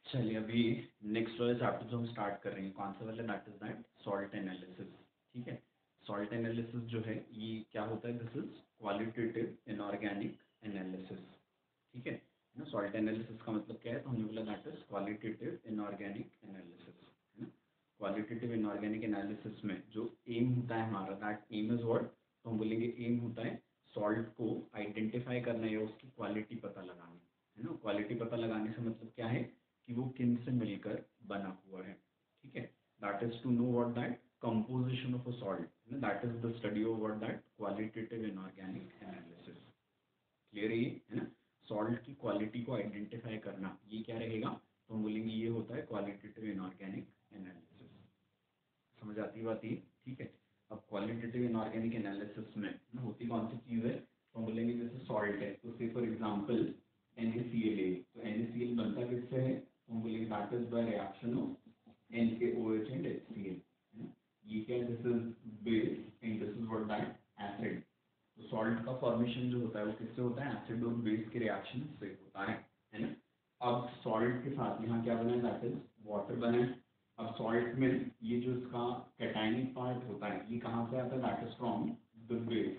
चलिए अभी नेक्स्ट वाले चैप्टर जो हम स्टार्ट कर रहे हैं कौन सा वाला, that is that salt analysis. ठीक है, सॉल्ट एनालिसिस जो है ये क्या होता है, this is qualitative inorganic analysis. ठीक है ना, सॉल्ट एनालिसिस का मतलब क्या है, तो हमने बोला that is qualitative inorganic analysis, है ना। क्वालिटेटिव इनऑर्गेनिक एनालिसिस में जो एम होता है हमारा, दैट एम इज व्हाट, तो हम बोलेंगे एम होता है सॉल्ट को आइडेंटिफाई करना या उसकी क्वालिटी पता लगाना, है ना। क्वालिटी पता लगाने से मतलब क्या है कि वो किन से मिलकर बना हुआ है। ठीक है, that is to know what that composition of a salt, that is the study of what that qualitative inorganic analysis. Clear है ना। सॉल्ट की क्वालिटी को आइडेंटिफाई करना ये क्या रहेगा, तो हम बोलेंगे ये होता है क्वालिटेटिव इनऑर्गेनिक एनालिसिस। समझ आती बात ये। ठीक है, अब क्वालिटेटिव इनऑर्गेनिक एनालिसिस में होती कौन सी चीज़ है, तो हम बोलेंगे जैसे सॉल्ट है तो से फॉर एग्जांपल NaCl है, तो NaCl बनता किससे है, तो हम बोलेंगे that is by reaction of NaOH and HCl। ये क्या है, this is base and this is what that acid. तो सॉल्ट का फॉर्मेशन जो होता है वो किससे होता है, एसिड और बेस के रिएक्शन से होता है ना। अब सॉल्ट के साथ यहाँ क्या बना है, दैट इज वाटर बना है। अब सॉल्ट में ये जो इसका कैटायनिक पार्ट होता है ये कहाँ से आता है, that is from the base,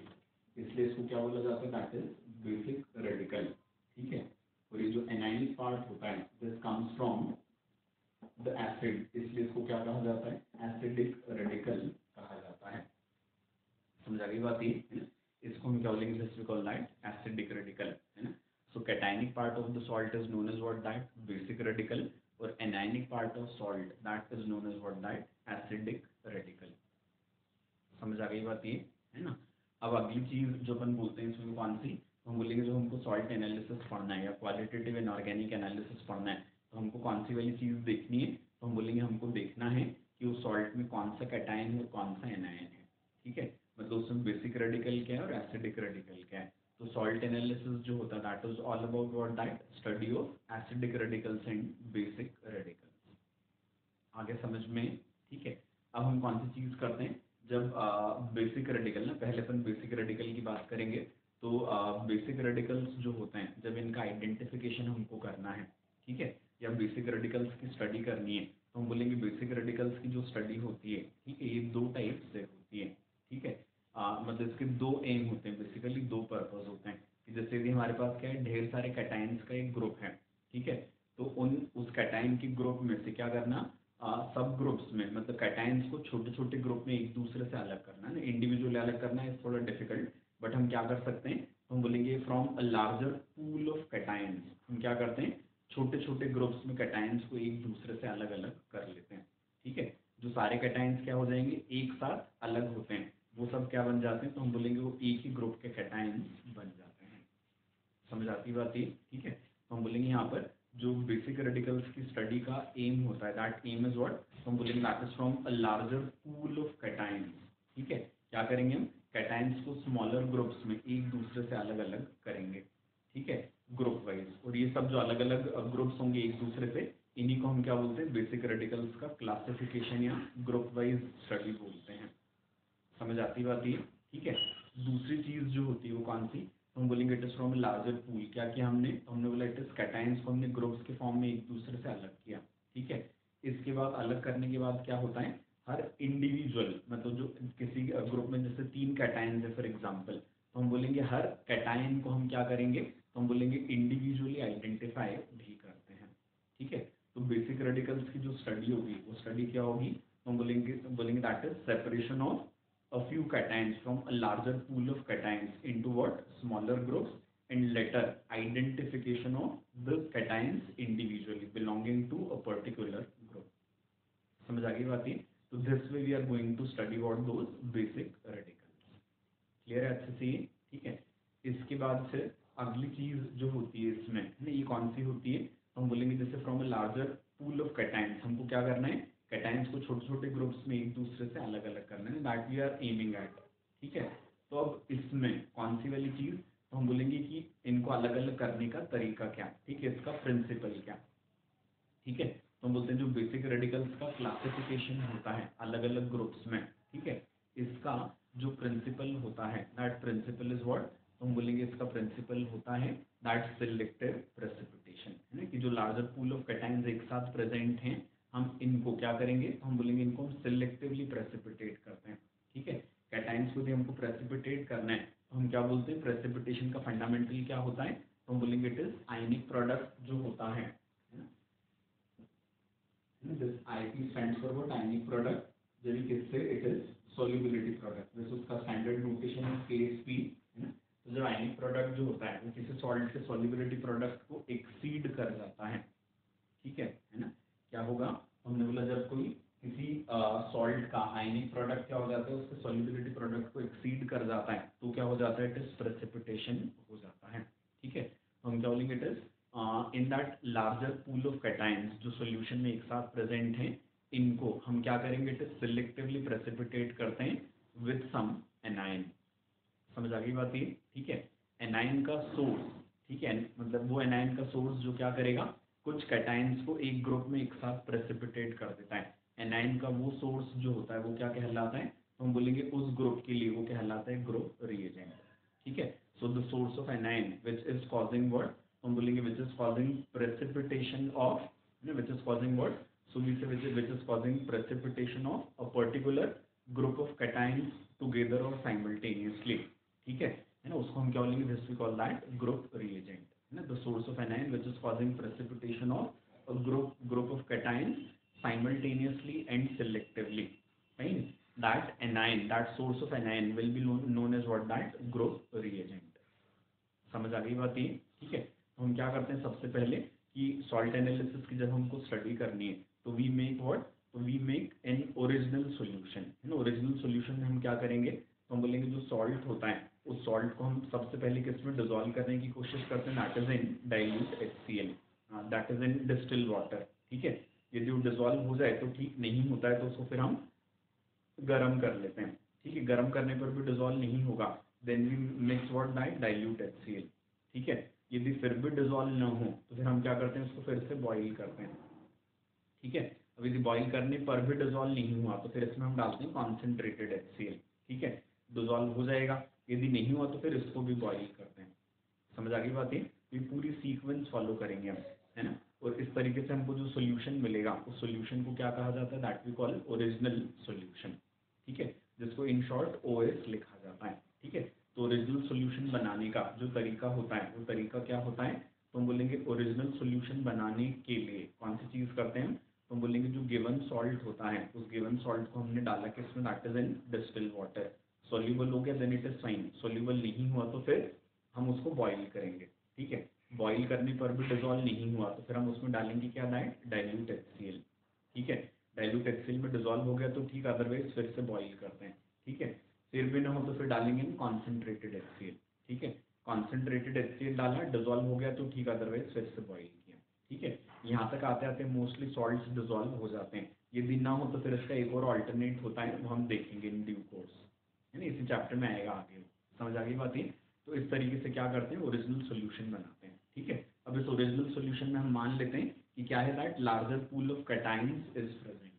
इसलिए इसको क्या बोला जाता है, दैट इज बेसिक रेडिकल। ठीक है, और ये जो एनायनिक पार्ट होता है this comes from the acid, इसलिए इसको क्या कहा जाता है, एसिडिक रेडिकल कहा जाता है। समझ आ गई बात ये, है ना। इसको हम क्या बोलेंगे, this we call that acidic radical, है ना। So cationic part of the salt is known as what that basic radical, और anionic part of salt that is known as what that acidic radical. समझ आ गई बात ये, है ना। अब अगली चीज जो अपन बोलते हैं इसमें कौन सी, तो हम बोलेंगे जो हमको सॉल्ट एनालिसिस पढ़ना है या क्वालिटेटिव इनऑर्गेनिक एनालिसिस पढ़ना है, तो हमको कौन सी वाली चीज देखनी है, तो हम बोलेंगे हमको देखना है कि उस सॉल्ट में कौन सा कैटायन है और कौन सा एनायन है। ठीक है, मतलब उसमें बेसिक रेडिकल क्या है और एसिडिक रेडिकल क्या है। तो सॉल्ट एनालिसिस जो होता है that is all about what that study of acidic radicals and basic radicals. आगे समझ में। ठीक है, अब हम कौन सी चीज़ करते हैं, जब बेसिक रेडिकल ना, पहले अपन बेसिक रेडिकल की बात करेंगे। तो बेसिक रेडिकल्स जो होते हैं जब इनका आइडेंटिफिकेशन हमको करना है, ठीक है, या बेसिक रेडिकल्स की स्टडी करनी है, तो हम बोलेंगे बेसिक रेडिकल्स की जो स्टडी होती है, ठीक है, ये दो टाइप से होती है। ठीक है, मतलब इसके दो एम होते हैं, बेसिकली दो पर्पज होते हैं कि जैसे भी हमारे पास क्या है, ढेर सारे कैटायंस का एक ग्रुप है। ठीक है, तो उस कैटायन के ग्रुप में से क्या करना, सब ग्रुप्स में, मतलब कैटायंस को छोटे छोटे ग्रुप में एक दूसरे से अलग करना है ना, इंडिविजुअली अलग करना है थोड़ा डिफिकल्ट, बट हम क्या कर सकते हैं, तो हम बोलेंगे from a larger pool of cations, हम क्या करते हैं छोटे छोटे ग्रुप्स में कैटायंस को एक दूसरे से अलग अलग कर लेते हैं। ठीक है, जो सारे कैटायंस क्या हो जाएंगे, एक साथ अलग होते हैं, वो सब क्या बन जाते हैं, तो हम बोलेंगे वो एक ही ग्रुप के कैटायंस बन जाते हैं। समझ आती बात ये। ठीक है, तो हम बोलेंगे यहाँ पर जो बेसिक रेडिकल्स की स्टडी का एम होता है, दैट एम इज व्हाट, तो हम बोलेंगे that is from a larger pool of cations. ठीक है, क्या करेंगे हम, कैटायंस को स्मॉलर ग्रुप्स में एक दूसरे से अलग अलग करेंगे। ठीक है, ग्रुप वाइज, और ये सब जो अलग अलग ग्रुप्स होंगे एक दूसरे से, इन्हीं को हम क्या बोलते हैं, बेसिक रेडिकल्स का क्लासिफिकेशन या ग्रुप वाइज स्टडी बोलते हैं। समझ आती बात ये। ठीक है, दूसरी चीज जो होती है वो कौन सी, तो हम बोलेंगे it is from larger pool. क्या किया हमने, तो हमने बोला इट इज कैटायंस को हमने ग्रुप्स के फॉर्म में एक दूसरे से अलग किया। ठीक है, इसके बाद अलग करने के बाद क्या होता है, हर इंडिविजुअल, मतलब जो किसी ग्रुप में जैसे 3 कैटायंस है फॉर एग्जाम्पल, तो हम बोलेंगे हर कैटायन को हम क्या करेंगे, तो हम बोलेंगे इंडिविजुअली आइडेंटिफाई भी करते हैं। ठीक है, तो बेसिक रेडिकल्स की जो स्टडी होगी वो स्टडी क्या होगी, तो हम बोलेंगे that is separation of a few cations from a larger pool of cations into what smaller groups, and later identification of the cations individually belonging to a particular group. समझ आ गई बात ये। तो this way we are going to study what those basic radicals. Clear है अच्छे से ये। ठीक है, इसके बाद फिर अगली चीज जो होती है इसमें ना, ये कौन सी होती है, तो हम बोलेंगे जैसे from a larger pool of cations, हमको क्या करना है, कैटायंस को छोटे छोटे ग्रुप्स में एक दूसरे से अलग अलग करना है, that we are aiming at. ठीक है, तो अब इसमें कौन सी वाली चीज, तो हम बोलेंगे कि इनको अलग अलग करने का तरीका क्या, ठीक है, इसका प्रिंसिपल क्या। ठीक है, तो हम बोलते हैं जो बेसिक रेडिकल्स का क्लासिफिकेशन होता है अलग अलग ग्रुप्स में, ठीक है, इसका जो प्रिंसिपल होता है, दैट प्रिंसिपल इज व्हाट, तो हम बोलेंगे इसका प्रिंसिपल होता है दैट सिलेक्टिव प्रेसिपिटेशन, है ना, कि कि जो लार्जर पूल ऑफ कैटाइंस एक साथ प्रेजेंट हैं, हम इनको क्या करेंगे, हम बोलेंगे इनको हम सिलेक्टिवली प्रेसिपिटेट करते हैं। ठीक है, कैटाइंस को भी हमको प्रेसिपिटेट करना है तो हम क्या बोलते हैं, प्रेसिपिटेशन का फंडामेंटल क्या होता है, तो हम बोलेंगे इट इज आयनिक प्रोडक्ट जो होता है। This IP stands for what, ionic product, जो भी किससे, इट इज सॉल्युबिलिटी प्रोडक्ट, जैसे उसका स्टैंडर्ड नोटेशन है केएसपी, है ना। तो जो आयनिक प्रोडक्ट जो होता है वो किसी सॉल्ट के सॉल्युबिलिटी प्रोडक्ट को एक्सीड कर जाता है। ठीक है ना। क्या होगा, हमने बोला जब कोई किसी सॉल्ट का आयनिक प्रोडक्ट क्या हो जाता है, उसके सॉल्युबिलिटी प्रोडक्ट को एक्सीड कर जाता है तो क्या हो जाता है, इट इज प्रेसिपिटेशन हो जाता है। ठीक है, तो हम क्या बोलेंगे, it is in that larger pool of cations जो सॉल्यूशन में एक साथ प्रेजेंट हैं, इनको हम क्या करेंगे, इट इज सिलेक्टिवली प्रेसिपिटेट करते हैं विद सम एनाइन। समझ आ गई बात ये। ठीक है, एनाइन का सोर्स, ठीक है, मतलब वो एनाइन का सोर्स जो क्या करेगा, कुछ कैटाइंस को एक ग्रुप में एक साथ प्रेसिपिटेट कर देता है। एनाइन का वो सोर्स जो होता है वो क्या कहलाता है, तो हम बोलेंगे उस ग्रुप के लिए वो कहलाता है ग्रुप रिएजेंट। ठीक है, so the source of A9 which is causing what, हम बोलेंगे which is causing precipitation of, which is causing what, so we say which is causing precipitation of a particular group of cations together or simultaneously। ठीक है ना, उसको हम क्या बोलेंगे, this we call that group reagent, है ना। The source of anion which is causing precipitation of a group of cations simultaneously and selectively, right, that anion, that source of anion will be known as what, that group reagent। समझ आ गई बात ये। ठीक है, तो हम क्या करते हैं, सबसे पहले कि सॉल्ट एनालिसिस की जब हमको स्टडी करनी है तो वी मेक व्हाट, तो we make an original solution, है ना। ओरिजिनल सॉल्यूशन में हम क्या करेंगे, तो हम बोलेंगे जो सॉल्ट होता है उस सॉल्ट को हम सबसे पहले किस में डिजोल्व करने की कोशिश करते हैं, that is in dilute HCl, that is in distil water. ठीक है, यदि वो डिजोल्व हो जाए तो ठीक, नहीं होता है तो उसको फिर हम गर्म कर लेते हैं। ठीक है, गर्म करने पर भी डिजोल्व नहीं होगा, then we mix what, that dilute HCl। ठीक है, यदि फिर भी डिजोल्व न हो तो फिर हम क्या करते हैं, उसको फिर से बॉईल करते हैं। ठीक है, अब यदि बॉईल करने पर भी डिजोल्व नहीं हुआ तो फिर इसमें हम डालते हैं कॉन्सेंट्रेटेड HCl। ठीक है, डिजोल्व हो जाएगा, यदि नहीं हुआ तो फिर इसको भी बॉईल करते हैं। समझ आ गई बात है, ये पूरी सीक्वेंस फॉलो करेंगे हम, है ना। और इस तरीके से हमको जो सोल्यूशन मिलेगा उस सोल्यूशन को क्या कहा जाता है, that we call original solution. ठीक है, जिसको इन शॉर्ट OS लिखा जाता है। ठीक है, तो ओरिजिनल सोल्यूशन बनाने का जो तरीका होता है वो तरीका क्या होता है, तो हम बोलेंगे ओरिजिनल सोल्यूशन बनाने के लिए कौन सी चीज़ करते हैं, तो हम बोलेंगे जो गिवन सॉल्ट होता है उस गिवन सॉल्ट को हमने डाला किसमें, that is in distil water. Soluble हो गया then it is fine, soluble नहीं हुआ तो फिर हम उसको बॉईल करेंगे। ठीक है, बॉईल करने पर भी डिजोल्व नहीं हुआ तो फिर हम उसमें डालेंगे क्या, डाइल्यूट HCl। ठीक है, डाइल्यूट HCl में डिजोल्व हो गया तो ठीक, अदरवाइज फिर से बॉईल करते हैं। ठीक है, फिर भी ना हो तो फिर डालेंगे कॉन्सेंट्रेटेड HCl। ठीक है, कॉन्सेंट्रेटेड HCl डाला, डिजोल्व हो गया तो ठीक, अदरवाइज फिर से बॉईल किया। ठीक है, यहाँ तक आते आते मोस्टली सॉल्ट्स डिजोल्व हो जाते हैं। यदि ना हो तो फिर इसका एक और ऑल्टरनेट होता है, वो हम देखेंगे इन ड्यू कोर्स, है ना, इसी चैप्टर में आएगा आगे। समझ आ गई बात है। तो इस तरीके से क्या करते हैं, ओरिजिनल सॉल्यूशन बनाते हैं। ठीक है, अब इस ओरिजिनल सॉल्यूशन में हम मान लेते हैं कि क्या है, that larger pool of cations is present.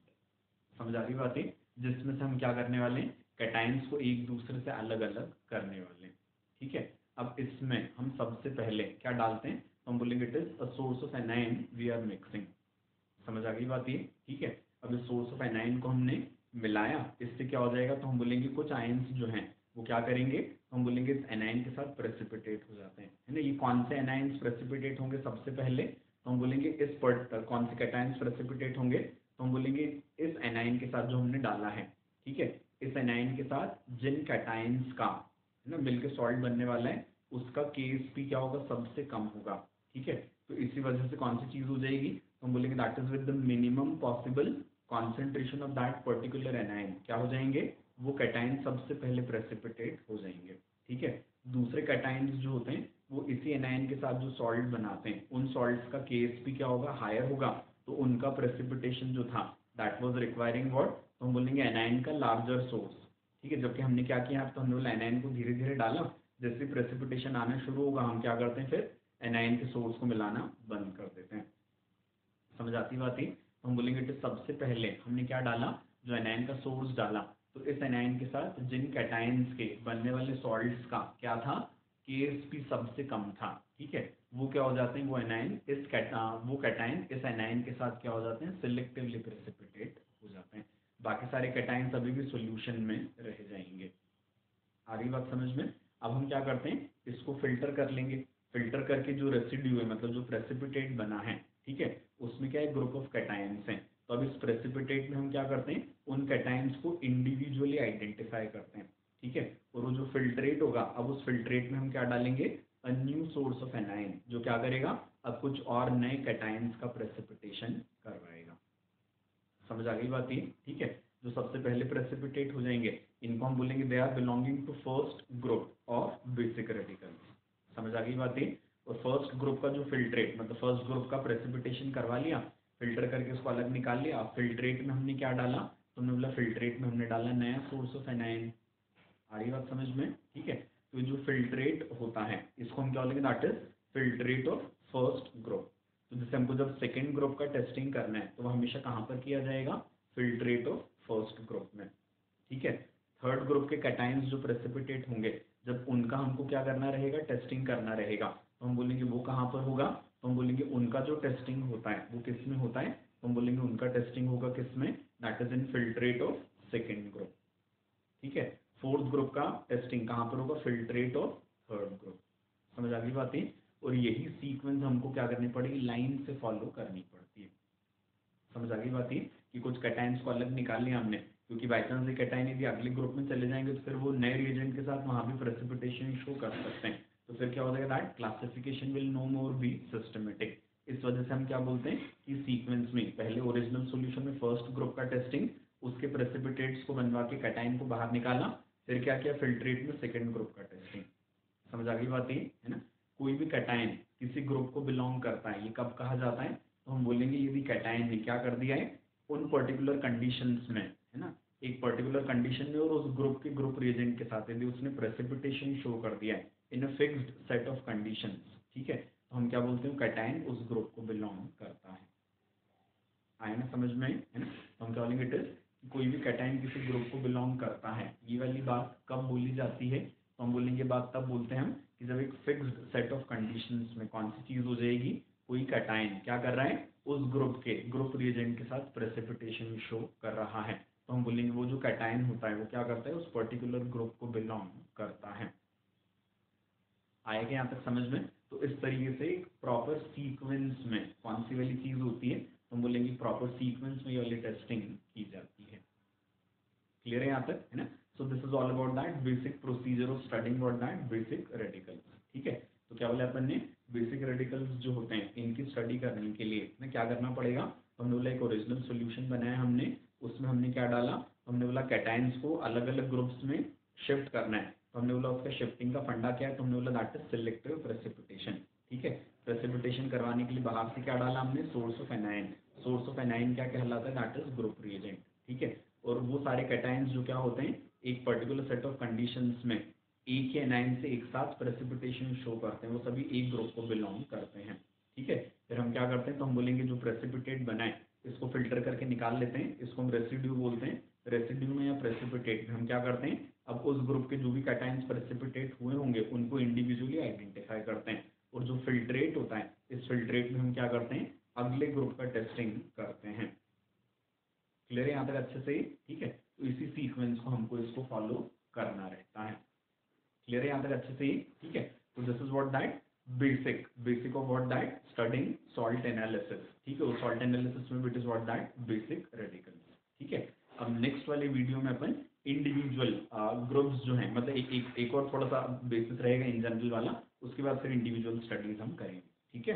समझ आ रही बात है, जिसमें से हम क्या करने वाले हैं, कैटाइंस को एक दूसरे से अलग अलग करने वाले हैं। ठीक है, अब इसमें हम सबसे पहले क्या डालते हैं, तो हम बोलेंगे it is a source of anion we are mixing. समझ आ गई बात ये। ठीक है, अब इस सोर्स ऑफ एनाइन को हमने मिलाया, इससे क्या हो जाएगा, तो हम बोलेंगे कुछ आयंस जो हैं वो क्या करेंगे, तो हम बोलेंगे इस एनाइन के साथ प्रेसिपिटेट हो जाते हैं, है ना। ये कौन से एनाइंस प्रेसिपिटेट होंगे, सबसे पहले तो हम बोलेंगे इस पर कौन से कैटायंस प्रेसिपिटेट होंगे, तो हम बोलेंगे इस एनाइन के साथ जो हमने डाला है। ठीक है, इस एनाइन के साथ जिन कैटायंस का, है ना, मिलकर सॉल्ट बनने वाला है उसका KSP क्या होगा, सबसे कम होगा। ठीक है, तो इसी वजह से कौन सी चीज़ हो जाएगी, तो हम बोलेंगे that is with the minimum possible concentration of that particular A9, क्या हो जाएंगे, वो कैटाइन सबसे पहले प्रेसिपिटेट हो जाएंगे। ठीक है, दूसरे कैटाइंस जो होते हैं वो इसी एनाइन के साथ जो सॉल्ट बनाते हैं उन सॉल्ट्स का KSP क्या होगा, हायर होगा, तो उनका प्रेसिपिटेशन जो था दैट वाज रिक्वायरिंग व्हाट, तो हम बोलेंगे एनाइन का लार्जर सोर्स। ठीक है, जबकि हमने क्या किया, तो हमने एनाइन को धीरे धीरे डाला, जैसे प्रेसिपिटेशन आना शुरू होगा हम क्या करते हैं, फिर एनाइन के सोर्स को मिलाना बंद कर देते हैं। समझ आती बात है, तो हम बोलेंगे कि सबसे पहले हमने क्या डाला, जो एनाइन का सोर्स डाला, तो इस एनाइन के साथ जिन कैटाइंस के बनने वाले सॉल्ट्स का क्या था, KSP सबसे कम था। ठीक है, वो क्या हो जाते हैं, वो एनाइन वो कैटाइन इस एनाइन के साथ क्या हो जाते हैं, सिलेक्टिवली प्रेसिपिटेट हो जाते हैं। बाकी सारे कैटाइंस अभी भी सॉल्यूशन में रह जाएंगे। आ रही बात समझ में। अब हम क्या करते हैं, इसको फिल्टर कर लेंगे। फिल्टर करके जो रेसिड्यू है, मतलब जो प्रेसिपिटेट बना है, ठीक है, उसमें क्या है, ग्रुप ऑफ कैटायंस हैं। तो अब इस प्रेसिपिटेट में हम क्या करते हैं, उन कैटायंस को इंडिविजुअली आइडेंटिफाई करते हैं। ठीक है, और वो जो फिल्ट्रेट होगा, अब उस फिल्ट्रेट में हम क्या डालेंगे, a new source of A9, जो क्या करेगा, अब कुछ और नए कैटायंस का प्रेसिपिटेशन करवाएगा। समझ आ गई बात ये, ठीक है। जो सबसे पहले प्रेसिपिटेट हो जाएंगे, इनको हम बोलेंगे they are belonging to first group of basic radicals. समझ आ गई बात ये। और फर्स्ट ग्रुप का जो फिल्ट्रेट, मतलब फर्स्ट ग्रुप का प्रेसिपिटेशन करवा लिया, फिल्टर करके उसको अलग निकाल लिया। फिल्ट्रेट में हमने क्या डाला, तुमने बोला फिल्ट्रेट में हमने डाला नया सोर्स ऑफ एनाइन। आ रही बात समझ में, ठीक है। तो जो फिल्ट्रेट होता है, इसको हम क्या बोलेंगे, that is filtrate of first group. तो जैसे हमको जब सेकेंड ग्रुप का टेस्टिंग करना है, तो वो हमेशा कहाँ पर किया जाएगा, फिल्ट्रेट ऑफ फर्स्ट ग्रुप में। ठीक है। थर्ड ग्रुप के कैटाइंस जो प्रेसिपिटेट होंगे, जब उनका हमको क्या करना रहेगा, टेस्टिंग करना रहेगा, तो हम बोलेंगे वो कहाँ पर होगा, तो हम बोलेंगे उनका जो टेस्टिंग होता है वो किस में होता है, तो हम बोलेंगे उनका टेस्टिंग होगा किस में, that is in filtrate of second group. ठीक है। फोर्थ ग्रुप का टेस्टिंग कहाँ पर होगा, फिल्ट्रेट ऑफ थर्ड ग्रुप। समझ आ गई बातें। और यही सीक्वेंस हमको क्या करनी पड़ेगी, लाइन से फॉलो करनी पड़ती है। समझ आ गई बात ये, कि कुछ कैटाइंस को अलग निकाल लिया हमने, क्योंकि बाई चांस ये कैटाइन यदि अगले ग्रुप में चले जाएंगे तो फिर वो नए रिएजेंट के साथ वहाँ भी प्रेसिपिटेशन शो कर सकते हैं। तो फिर क्या हो जाएगा, that classification will no more be systematic. इस वजह से हम क्या बोलते हैं कि सीक्वेंस में पहले ओरिजिनल सॉल्यूशन में फर्स्ट ग्रुप का टेस्टिंग, उसके प्रेसिपिटेट्स को बनवा के कैटाइन को बाहर निकाला, फिर क्या किया, फिल्ट्रेट में सेकेंड ग्रुप का टेस्टिंग। समझ आ गई बात ये, है ना। कोई भी कैटाइन किसी ग्रुप को बिलोंग करता है, ये कब कहा जाता है, तो हम बोलेंगे यदि कैटाइन ने क्या कर दिया है, उन पर्टिकुलर कंडीशंस में, है ना, एक पर्टिकुलर कंडीशन में और उस ग्रुप के ग्रुप रिएजेंट के साथ यदि उसने प्रेसिपिटेशन शो कर दिया है in a fixed set of conditions, ठीक है, तो हम क्या बोलते हैं, कैटाइन उस ग्रुप को बिलोंग करता है। आया ना समझ में, है ना। तो हम क्या बोलेंगे, इट इज कोई भी कैटाइन किसी ग्रुप को बिलोंग करता है। ये वाली बात कब बोली जाती है, तो हम बोलेंगे बात तब बोलते हैं हम कि जब एक फिक्स्ड सेट ऑफ कंडीशंस में कौन सी चीज हो जाएगी, कोई कैटाइन क्या कर रहा है, उस ग्रुप के ग्रुप रिएजेंट के साथ प्रेसिपिटेशन शो कर रहा है, तो हम बोलेंगे वो जो कैटाइन होता है वो क्या करता है, उस पर्टिकुलर ग्रुप को बिलोंग करता है। आएगा यहाँ तक समझ में। तो इस तरीके से एक प्रॉपर सीक्वेंस में कौन सी वाली चीज होती है, तो हम बोलेंगे प्रॉपर सीक्वेंस में ये वाली टेस्टिंग की जाती है। क्लियर है यहाँ तक, है ना। So this is all about that basic procedure of studying about that basic radicals. ठीक है। तो क्या बोले अपन ने, बेसिक रेडिकल्स जो होते हैं इनकी स्टडी करने के लिए ना क्या करना पड़ेगा, तो हमने बोला एक ओरिजिनल सोल्यूशन बनाया हमने, उसमें हमने क्या डाला, हमने बोला कैटाइंस को अलग अलग ग्रुप्स में शिफ्ट करना है, तो हमने बोला उसका शिफ्टिंग का फंडा क्या है, तो हमने बोला दैट इज सिलेक्टिव प्रेसिपिटेशन। ठीक है। प्रेसिपिटेशन करवाने के लिए बाहर से क्या डाला हमने, source of A9. Source of A9 क्या कहलाता है, दैट इज ग्रुप रिएजेंट। ठीक है। और वो सारे कैटाइंस जो क्या होते हैं, एक पर्टिकुलर सेट ऑफ कंडीशंस में एक ही एनाइन से एक साथ प्रेसिपिटेशन शो करते हैं, वो सभी एक ग्रुप को बिलोंग करते हैं। ठीक है। फिर हम क्या करते हैं, तो हम बोलेंगे जो प्रेसिपिटेट बना है इसको फिल्टर करके निकाल लेते हैं, इसको हम रेसिड्यू बोलते हैं। रेसिड्यू में या प्रेसिपिटेट में हम क्या करते हैं, अब उस ग्रुप के जो भी कैटाइंस प्रेसिपिटेट हुए होंगे उनको इंडिविजुअली आइडेंटिफाई करते हैं। और जो फिल्ट्रेट होता है, इस फिल्ट्रेट में हम क्या करते हैं, अगले ग्रुप का टेस्टिंग करते हैं। क्लियर है यहाँ तक अच्छे से, ठीक है। तो इसी सीक्वेंस को हमको इसको फॉलो करना रहता है। क्लियर है यहाँ तक अच्छे से, ठीक है। तो this is what that basic of what that studying salt analysis. ठीक है, और सॉल्ट एनालिसिस में it is what that basic radicals. ठीक है। अब नेक्स्ट वाले वीडियो में अपन इंडिविजुअल ग्रुप्स जो हैं, मतलब एक और थोड़ा सा बेसिस रहेगा इन जनरल वाला, उसके बाद फिर इंडिविजुअल स्टडीज हम करेंगे। ठीक है।